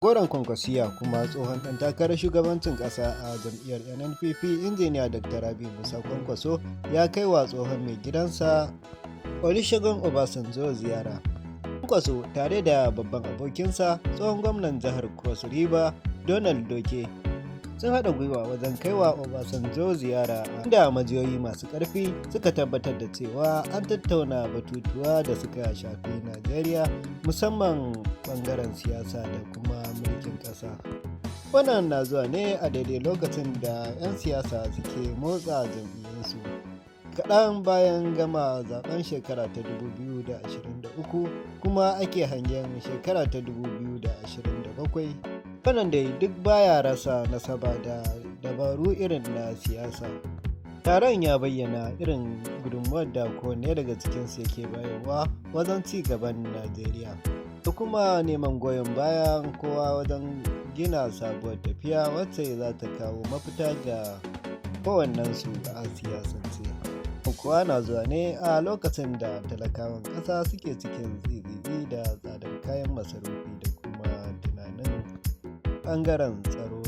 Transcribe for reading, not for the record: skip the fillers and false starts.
Koren Kwankwasiya kuma tsohon ɗan takarar shugabancin ƙasa a jam'iyyar NNPP injiniya Dr. Rabi Musa Kwankwaso ya kai wa tsohon mai gidansa Olusegun Obasanjo ziyara. Kwankwaso tare da babban abokinsa tsohon gwamnan jihar Cross River Donald Doke sun haɗa gwiwa wajen kaiwa Obasanjo ziyara, inda majiyoyi masu ƙarfi suka tabbatar da cewa an tattauna batutuwa da suka shafi Najeriya, musamman ɓangaren siyasa da kuma mulkin ƙasa. Wannan na zuwa ne a daidai lokacin da 'yan siyasa suke motsa jam'iyyunsu kaɗan bayan gama zaben shekara ta 2023 kuma ake hangen shekara ta 2027. Wannan dai duk baya rasa nasaba da dabaru irin na siyasa. Taron ya bayyana irin gudunmuwar da kowanne daga cikinsu yake bayarwa wajen ci gaban Najeriya da kuma neman goyon bayan kowa wajen gina sabuwar tafiya wacce za ta kawo mafita ga kowannensu a siyasance. Kuwa na zuwa ne a lokacin da talakawan ƙasa suke cikin tsitsitsi da tsadar kayan masarufi da kuma tunanin ɓangaren tsaro